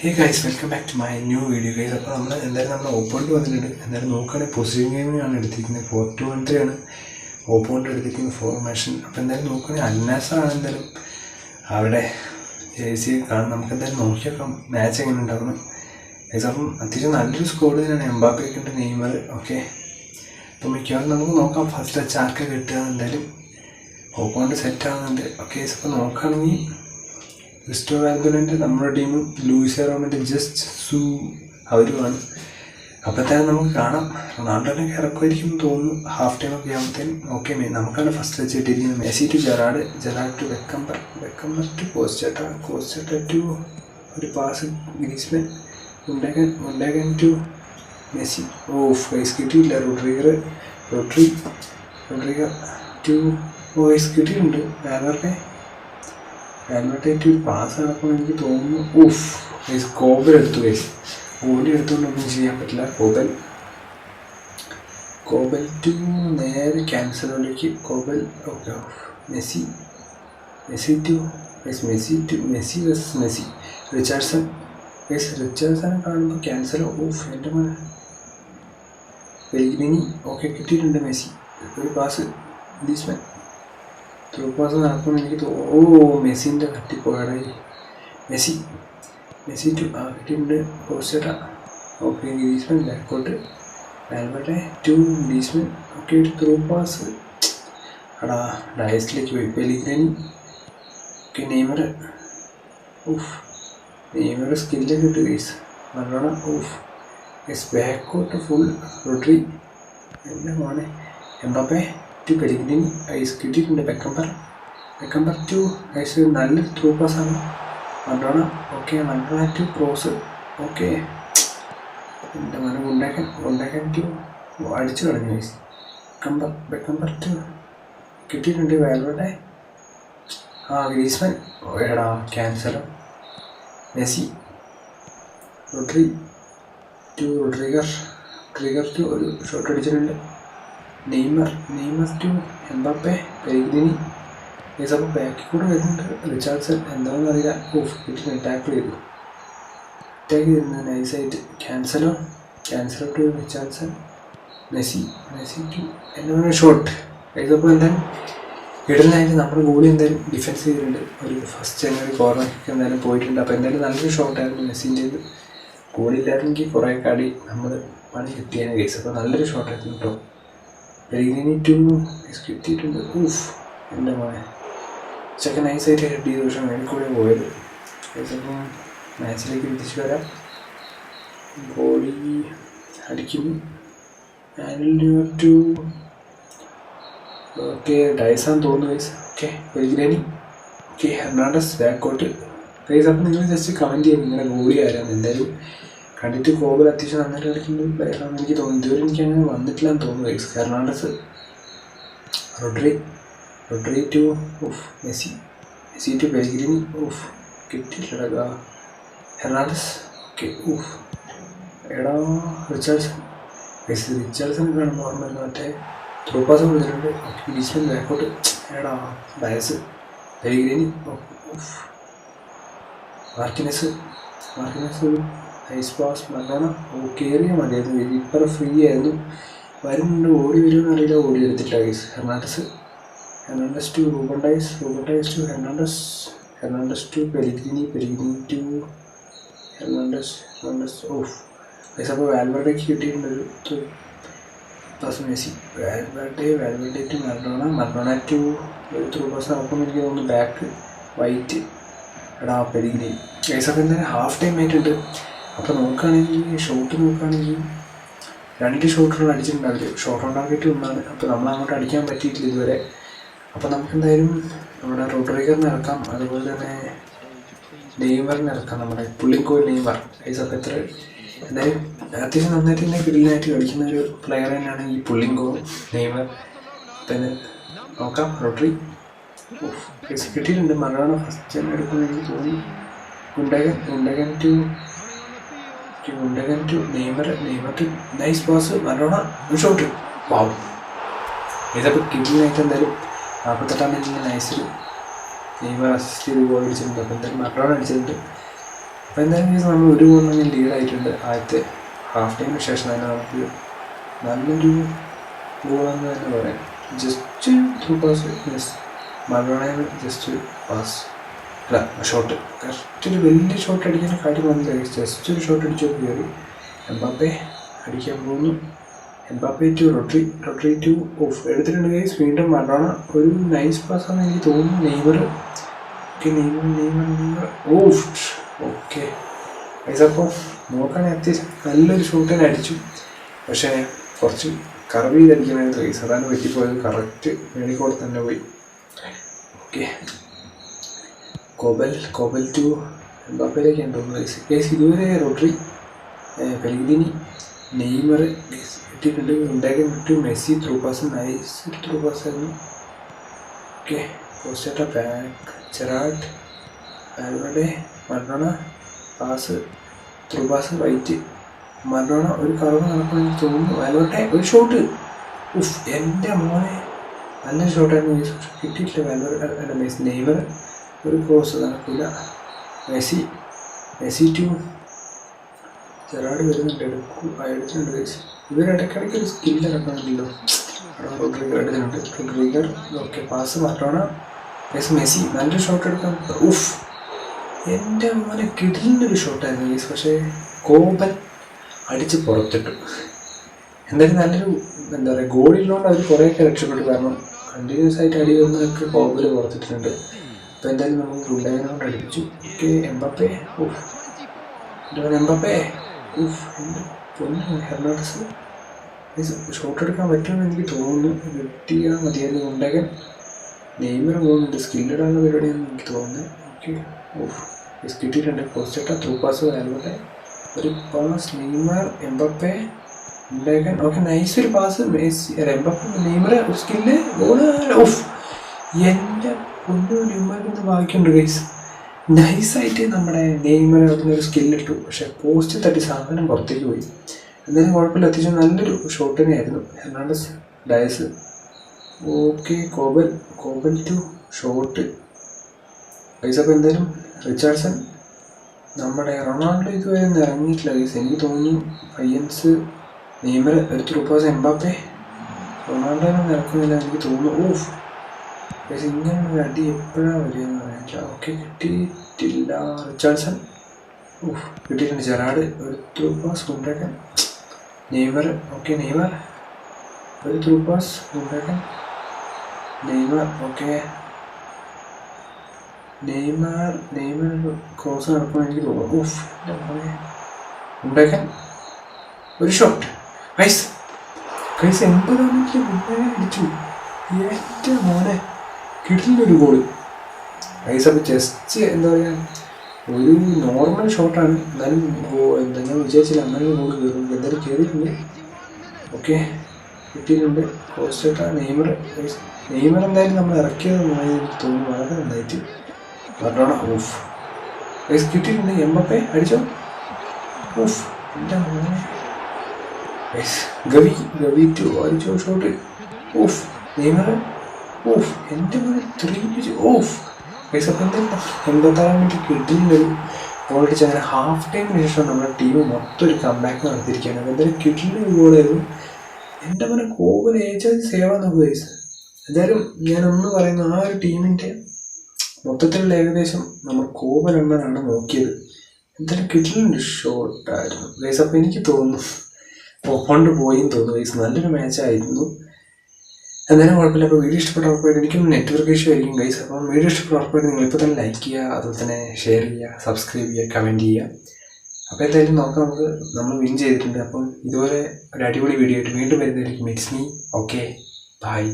Hey guys, welcome back to my new video guys. അപ്പോൾ നമ്മൾ ഓപ്പോണ്ട് വന്നിട്ടുണ്ട്. എന്തായാലും നോക്കുകയാണെങ്കിൽ പൊസിഷൻ ഗെയിമിനാണ് എടുത്തിരിക്കുന്നത്. 4-2-1-3 ആണ് ഓപ്പോണ്ട് എടുത്തിരിക്കുന്നത് ഫോർമേഷൻ. അപ്പോൾ എന്തായാലും നോക്കുകയാണെങ്കിൽ അൽനാസറാണ് എന്തായാലും അവിടെ ജേഴ്സി കാണും. നമുക്ക് എന്തായാലും നോക്കിയൊക്കെ മാച്ച് എങ്ങനെ ഉണ്ടാകുന്നു ഗൈസ്. അപ്പം അത്യാവശ്യം നല്ലൊരു സ്കോഡ് തന്നെയാണ്. എംബാപ്പയൊക്കെ ഉണ്ട്, നെയ്മർ. ഓക്കെ, അപ്പോൾ മിക്കവാറും നമുക്ക് നോക്കാം ഫസ്റ്റ് ടച്ച് ആർക്കെ കിട്ടുക. എന്തായാലും ഓപ്പോണ്ട് സെറ്റ് ആകുന്നുണ്ട്. ഓക്കെ, അപ്പോൾ നോക്കുകയാണെങ്കിൽ ക്രിസ്റ്റോ വാൽബുലൻ്റെ നമ്മുടെ ടീമും ലൂയിസ് റോമൻ്റെ ജസ്റ്റ് സു അവരുമാണ്. അപ്പോഴത്തേനും നമുക്ക് കാണാം റൊണാൾഡോനെ ഇറക്കുമായിരിക്കും തോന്നുന്നു ഹാഫ് ടൈം ഒക്കെ ആകുമ്പോഴത്തേനും. ഓക്കെ, നമുക്കാണ് ഫസ്റ്റ് ടച്ച് കിട്ടിയിരിക്കുന്നത്. മെസ്സി ടു ജെറാഡ് ടു വെക്കംബർ ടു കോസ്റ്റേട്ട ടു ഒരു പാസ് ഗ്രീസ്മാൻ, ഉണ്ടാകാൻ ടു മെസ്സി. ഫൈസ് കിട്ടിയില്ല. റോഡ്രിഗർ ടു വൈസ് കിട്ടിയിട്ടുണ്ട്. വാൽവർഡേറ്റ് പാസ് നടക്കുമ്പോൾ എനിക്ക് തോന്നുന്നു കോബൽ എടുത്തു ഗൈസ്. ഓടി എടുത്തുകൊണ്ടൊന്നും ചെയ്യാൻ പറ്റില്ല. കോബൽ ടു നേരെ ക്യാൻസലിലേക്ക്. കോബൽ ഓക്കെ. മെസ്സി റിച്ചാർഡ്സൺ കാണുമ്പോൾ ക്യാൻസലോ. എൻ്റെ മോനെ പെലിഗ്രിനി. ഓക്കെ, കിട്ടിയിട്ടുണ്ട് മെസ്സി. ഒരു പാസ് ഗ്രീസ്മാൻ. ത്രൂ പാസ് നടക്കുമെന്ന് എനിക്ക് തോന്നുന്നു. മെസ്സിൻ്റെ തട്ടിപ്പോയി. മെസ്സി ടു കിട്ടിയിട്ടുണ്ട്. കോസ്റ്റേട്ട. ഓക്കെ, ഗ്രീസ്മാൻ ബാക്കോട്ട്. Valverde to Griezmann. ഓക്കെ, ഒരു ത്രൂ പാസ് ഡയസിലേക്ക് പോയി. പെലിഗ്രിനി. ഓക്കെ, നെയ്മർ സ്കില്ലൊക്കെ ഇട്ട് ഗൈസ്. നല്ലോണം ബാക്കോട്ട് ഫുൾ. റോഡ്രി. എൻ്റെ മോനെ. Mbappe to Pellegrini. ഐസ് കിട്ടിയിട്ടുണ്ട്. ബെക്കംബർ ടു ഐസ്. നല്ലൊരു ത്രൂ പാസ്സാണ്. Maradona. Okay, Maradona to cross. Okay, എൻ്റെ മോനെ ഉണ്ടാക്കാൻ ടു അടിച്ചു കളഞ്ഞു ഐസ്. ബെക്കംബർ ടു കിട്ടിയിട്ടുണ്ട്. വാൽവർഡെ. ഗ്രീസ്മാൻ. ക്യാൻസലോ. മെസ്സി. റോഡ്രിഗർ ടു ഒരു ഷോട്ട് അടിച്ചിട്ടുണ്ട്. Neymar to Mbappe. പെലിഗ്രിനി. അപ്പോൾ ബാക്കിൽ കൂടെ വരുന്നുണ്ട്. റിച്ചാർഡ്സൺ എന്താണെന്ന് അറിയില്ല. കിട്ടില്ല. ടാക്കിൾ ചെയ്തിരുന്നത് നൈസായിട്ട്. Cancelo to Richardson. Messi to എന്താ ഷോട്ട്. അപ്പോൾ എന്തായാലും ഇടലായിട്ട് നമ്മുടെ ഗോളി എന്തായാലും ഡിഫെൻസ് ചെയ്തിട്ടുണ്ട്. ഒരു ഫസ്റ്റ് കോർണറൊക്കെ എന്തായാലും പോയിട്ടുണ്ട്. അപ്പോൾ എന്തായാലും നല്ലൊരു ഷോട്ടായിരുന്നു മെസ്സിൻ്റേത്. ഗോളില്ലായിരുന്നെങ്കിൽ കുറേ കളി നമ്മൾ പണി കിട്ടിയാണ് കേസ്. അപ്പോൾ നല്ലൊരു ഷോട്ടായിരുന്നു കേട്ടോ. പെലിഗ്രിനി ടു കിട്ടിയിട്ടുണ്ട്. എൻ്റെ മോനെ ചെക്കൻ നൈസായിട്ട് ഹെഡ് ചെയ്ത്. പക്ഷേ മേളിൽ കൂടെ പോയത്. അപ്പം മാച്ചിലേക്ക് തിരിച്ചു വരാം. ഗോളി അടിക്കുന്നു. ടു ഓക്കെ, ഡൈസാന്ന് തോന്നുന്നു guys. Okay, Pellegrini. Okay, Hernandez ബാക്കോട്ട് ഗൈസ്. അപ്പം നിങ്ങൾ ജസ്റ്റ് കമൻറ്റ് ചെയ്യും നിങ്ങളുടെ ഗോളി ആരാണ്. എന്തായാലും കണ്ടിട്ട് കോബൽ അത്യാവശ്യം നന്നായിട്ട് കളിക്കുന്ന പ്ലെയറാണെന്ന് എനിക്ക് തോന്നുന്നു. ഇതുവരെ എനിക്ക് അങ്ങനെ വന്നിട്ടില്ലാന്ന് തോന്നുന്നു guys. Hernandez. Rodri to Messi to Pellegrini. കിട്ടിയിട്ടില്ല. ഹെർണാണ്ടസ്. ഓക്കെ, റിച്ചാർഡ്സൺ കാണുമ്പോൾ ഓർമ്മ വരുന്ന മറ്റേ ത്രൂ പാസ് കൊടുത്തിട്ടുണ്ട്. ഗ്രീസ്മാൻ ബാക്കോട്ട്. ഡയസ്. പെലിഗ്രിനി. മാർക്കിനസ് ഐസ് പാസ്. മറഡോണ. കയറിയാൽ മതിയായിരുന്നു. ഇപ്പറ ഫ്രീ ആയിരുന്നു. വരുന്നുണ്ട്. ഓടി വരുമെന്ന് അറിയില്ല. ഓടി എടുത്തിട്ടില്ല guys. Hernandez to Ruben Diaz to Hernandez to Pellegrini to Hernandez. Guys, അപ്പോൾ വാൽവർഡേക്ക് കിട്ടിയിട്ടുണ്ട് ഒരു pass. Messi. Valverde to Maradona to ഒരു ത്രൂ പാസ് നടക്കുമ്പോൾ എനിക്ക് തോന്നുന്നു ബാക്ക് വൈറ്റ്. പെലിഗ്രിനി. ഗൈസ്, അപ്പോൾ എന്തായാലും ഹാഫ് ടൈം ആയിട്ടുണ്ട്. അപ്പോൾ നോക്കുകയാണെങ്കിൽ ഷോട്ട് നോക്കുകയാണെങ്കിൽ 2 ഷോട്ടുകൾ അടിച്ചിട്ടുണ്ടാവില്ല. ഷോട്ട് ഓൺ ടാർഗറ്റ് ഒന്നാണ്. അപ്പോൾ നമ്മൾ അങ്ങോട്ട് അടിക്കാൻ പറ്റിയിട്ടില്ല ഇതുവരെ. അപ്പോൾ നമുക്കെന്തായാലും നമ്മുടെ റോഡ്രിഗറിനെ ഇറക്കാം. അതുപോലെ തന്നെ നെയ്മറിനെ ഇറക്കാം. നമ്മുടെ പുള്ളിക്കോൽ നെയ്മർ. ഗൈസ്, അപ്പോൾ എന്തായാലും അത്യാവശ്യം നന്നായിട്ട് തന്നെ കിടിലായിട്ട് കളിക്കുന്ന ഒരു പ്ലെയർ തന്നെയാണ് ഈ പുള്ളിക്കോ നെയ്മർ. പിന്നെ നോക്കാം. റോഡ്രി കിട്ടിയിട്ടുണ്ട്. മറഡോണ ഫസ്റ്റ് ടൈം എടുക്കുമെന്ന് എനിക്ക് തോന്നി. ഉണ്ടാകാൻ to Neymar to nice pass. Maradona ഒരു ഷോട്ട്. ഇതപ്പോൾ കിഡിലായിട്ട് എന്തായാലും 48-ാം മിനിറ്റിൽ നൈസിൽ നെയ്മർ അസിസ്റ്റ് ചെയ്ത് ഗോൾ അടിച്ചിട്ടുണ്ട്. അപ്പോൾ എന്തായാലും മറഡോണ അടിച്ചിട്ടുണ്ട്. അപ്പോൾ എന്തായാലും കേസ് നമ്മൾ 1 ഗോളിന് ലീഡായിട്ടുണ്ട്. ആദ്യത്തെ ഹാഫ് ടൈമിന് ശേഷം തന്നെ നമുക്ക് നല്ലൊരു ഗോളെന്ന് തന്നെ പറയാം. ജസ്റ്റ് ത്രൂ പാസ് യെസ്, മറഡോണയിൽ ജസ്റ്റ് പാസ് അല്ല ഷോട്ട്, കറക്റ്റ് ഒരു വലിയ ഷോട്ട് അടിക്കുന്ന കാര്യം വന്നില്ല. ജസ്റ്റ് ഒരു ഷോട്ട് അടിച്ചു കയറി. എംബാപ്പെ അടിക്കാൻ പോകുന്നു. Mbappe to Rodri to off എടുത്തിട്ടുണ്ട് ഗൈസ്. വീണ്ടും മറഡോണ ഒരു നൈസ് പാസ്സാണെന്ന് എനിക്ക് തോന്നുന്നു. Neymar off okay guys. അപ്പോൾ നോക്കുകയാണെങ്കിൽ അത്യാവശ്യം നല്ലൊരു ഷോട്ട് തന്നെ അടിച്ചു. പക്ഷേ കുറച്ച് കർവ് ചെയ്തടിക്കണമായിരുന്നു ഗൈസ്. അതാണ് പറ്റിപ്പോയത്. കറക്റ്റ് മേളിക്കോടെ തന്നെ പോയി. ഓക്കെ, കോബൽ ടു എംബാപ്പയിലേക്കാണ് തോന്നുന്നു ഗൈസ്. ഗൈസ് ഇതുവരെ റോഡ്രി, പെലിഗ്രിനി, നെയ്മർ കിട്ടിയിട്ടുണ്ട്. ഉണ്ടാക്കാൻ വിട്ടു. Messi through pass, nice through പാസ്സായിരുന്നു. ഓക്കെ, കോസ്റ്റേറ്റ ബാക്ക്, ചെറാട്ട്, വാൽവerde, Maradona pass, through pass right, Maradona ഒരു കർവ് നടക്കണമെന്ന് തോന്നുന്നു. വാൽവerde ഒരു ഷോട്ട്. ഉഫ് എൻ്റെ മോനെ, നല്ലൊരു ഷോട്ടായിരുന്നു. കിട്ടിയിട്ടില്ല. വാൽവerde മെസ്സി. നെയ്മർ ഒരു ക്രോസ് നടക്കില്ല. മെസ്സി ടു ചെറാട് വരുന്നുണ്ട്. എടുത്തിട്ടുണ്ട് ഗൈസ്. ഇവരിടയ്ക്കിടയ്ക്ക് ഒരു സ്കില്ല് ഇറക്കണമെന്നല്ലോ. റോഡ്രിഗർ ഓക്കെ, പാസ് മറഡോണ. മെസ്സി നല്ലൊരു ഷോട്ട് എടുക്കാൻ. ഉഫ് എൻ്റെ മോനെ, കിടിലൊരു ഷോട്ടായിരുന്നു ഗൈസ്. പക്ഷേ കോബൽ അടിച്ച് പുറത്തിട്ടു. എന്തായാലും നല്ലൊരു എന്താ പറയുക, ഗോളിലുകൊണ്ട് അവർ കുറേയൊക്കെ രക്ഷപ്പെട്ടു. കാരണം കണ്ടിന്യൂസ് ആയിട്ട് അടി വന്നതൊക്കെ കോബൽ പുറത്തിട്ടുണ്ട്. അപ്പോൾ എന്തായാലും നമുക്ക് ഗുണ്ടായതിനോട് അടുപ്പിച്ചു. ഓക്കെ, എംബാപ്പെ ഊഫ് എംബാപ്പെ ഊഫ് എൻ്റെ പൊന്നു. ഹെർണാണ്ടസ് ഷോട്ട് എടുക്കാൻ പറ്റുമെന്ന് എനിക്ക് തോന്നുന്നു. കിട്ടിയാൽ മതിയായിരുന്നു. ഉണ്ടാക്കാൻ നെയ്മർ പോകുന്നുണ്ട്. സ്കില്ലിടാനുള്ള പരിപാടിയാണെന്ന് എനിക്ക് തോന്നുന്നത്. ഓക്കെ, ഊഫ് കിട്ടിയിട്ടുണ്ട്. കോസ്റ്റേറ്റ ത്രൂ പാസ്, വാൽവerde ഒരു പാസ്, നെയ്മർ എംബാപ്പെ ഉണ്ടാക്കാൻ. ഓക്കെ, നൈസ് ഒരു പാസ്. മെസ്സി എംബാപ്പെ നെയ്മർ ഒരു സ്കില്ല് ഗോള്. ഊഫ് എൻ്റെ പൊന്നു, നെയ്മറിന് ബാക്കിയുണ്ട് ഗൈസ്. നൈസായിട്ട് നമ്മുടെ നെയ്മർ അതിനൊരു സ്കില്ലിട്ടു. പക്ഷേ പോസ്റ്റ് തട്ടി സാധനം പുറത്തേക്ക് പോയി. എന്തായാലും കുഴപ്പമില്ല. അത്യാവശ്യം നല്ലൊരു ഷോട്ട് തന്നെയായിരുന്നു. Hernandez, Diaz. ഓക്കെ, കോബൽ ടു ഷോട്ട് ഗൈസ്. അപ്പോൾ എന്തായാലും റിച്ചാർഡ്സൺ, നമ്മുടെ റൊണാൾഡോ ഇതുവരെ ഒന്നും ഇറങ്ങിയിട്ടില്ല ഗൈസ്. എനിക്ക് തോന്നുന്നു പയ്യൻസ്, നെയ്മർ ഒരു ത്രൂ പാസ്, എംബാപ്പെ. റൊണാൾഡോനൊന്നും ഇറക്കുന്നില്ല എനിക്ക് തോന്നുന്നു. ഓഫ് പക്ഷേ ഇങ്ങനെ ഒരു അടി എപ്പോഴാണ് വരികയെന്ന് പറയാനില്ല. ഓക്കെ, കിട്ടിയിട്ടില്ല. റിച്ചാർഡ്സൺ ഓഫ് കിട്ടിയിട്ടുണ്ട്. ജെറാഡ് ഒരു ത്രൂ പാസ് ഉണ്ടാക്കാൻ. നെയ്മർ ഓക്കെ, നെയ്മർ ഒരു ത്രൂ പാസ് ഉണ്ടാക്കാൻ. നെയ്മർ ഓക്കെ, നെയ്മർ ക്രോസ് നടക്കുമെന്ന് എനിക്ക് തോന്നുന്നു. ഓഫ് ഉണ്ടാക്കാൻ ഒരു ഷോട്ട്. ഗൈസ് 80 മിനിറ്റിൽ ഉണ്ടാക്കാൻ അടിച്ചു. ഏറ്റവും മോനെ കിട്ടില്ലൊരു ഗോള് ഗൈസ്. അപ്പോൾ ജസ്റ്റ് എന്താ പറയുക, ഒരു നോർമൽ ഷോട്ടാണ്. എന്നാലും എന്താ ഞാൻ വിചാരിച്ചില്ല അങ്ങനെ ഗോൾ കയറും. എന്തായാലും കയറിയിട്ടുണ്ട്. ഓക്കെ, കിട്ടിയിട്ടുണ്ട്. കോസ്റ്റേറ്റ, നെയ്മർ എന്തായാലും നമ്മൾ ഇറക്കിയത് നന്നായി എനിക്ക് തോന്നുന്നു. വളരെ നന്നായിട്ട്. മറഡോണ ഓഫ് ഗൈസ് കിട്ടിയിട്ടുണ്ട്. എംബാപ്പെ അടിച്ചോ. ഓഫ് എൻ്റെ മോനെ ഗൈസ്. ഗവി ടു അടിച്ചോ ഷോട്ട്. ഓഫ് നെയ്മർ ഓഫ് എൻ്റെ മോനെ 3 ഓഫ് ഗൈസ്. അപ്പോൾ എന്തായാലും 86 മിനിറ്റ് കിട്ടിയില്ലൊരു ഗോൾ അടിച്ച് അങ്ങനെ ഹാഫ് ടൈമിന് ശേഷം നമ്മുടെ ടീം മൊത്തം ഒരു കംബാക്ക് നടത്തിയിരിക്കുകയാണ്. അപ്പോൾ എന്തായാലും കിട്ടിയില്ലൊരു ഗോളായിരുന്നു. എൻ്റെ മോനെ കോബൽ ഏജാതി സേവാ നോക്കുക ഗൈസ്. എന്തായാലും ഞാനൊന്ന് പറയുന്നു, ആ ഒരു ടീമിൻ്റെ മൊത്തത്തിലുള്ള ഏകദേശം നമ്മൾ കോബൽ എണ്ണനാണ് നോക്കിയത്. എന്തായാലും കിട്ടിയിട്ടുണ്ട് ഷോട്ടായിരുന്നു ഗൈസ്. അപ്പോൾ എനിക്ക് തോന്നുന്നു ഒപ്പണ്ട് പോയിന്ന് തോന്നുന്നു ഗൈസ്. നല്ലൊരു മാച്ചായിരുന്നു. എന്തായാലും കുഴപ്പമില്ല. അപ്പോൾ വീഡിയോ ഇഷ്ടപ്പെട്ട ഉറപ്പായിട്ട്, എനിക്കും നെറ്റ്വർക്ക് ഇഷ്യൂ ആയിരിക്കും ഗൈസ്. അപ്പം വീഡിയോ ഇഷ്ടപ്പെട്ട ഉറപ്പായിട്ട് നിങ്ങളിപ്പോൾ തന്നെ ലൈക്ക് ചെയ്യുക, അതുപോലെ തന്നെ ഷെയർ ചെയ്യുക, സബ്സ്ക്രൈബ് ചെയ്യുക, കമൻറ്റ് ചെയ്യുക. അപ്പോൾ എന്തായാലും നോക്കാം, നമ്മൾ വിൻ ചെയ്തിട്ടുണ്ട്. അപ്പം ഇതുപോലെ ഒരു അടിപൊളി വീഡിയോ ആയിട്ട് വീണ്ടും വരുന്നതായിരിക്കും. It's me. Okay, by.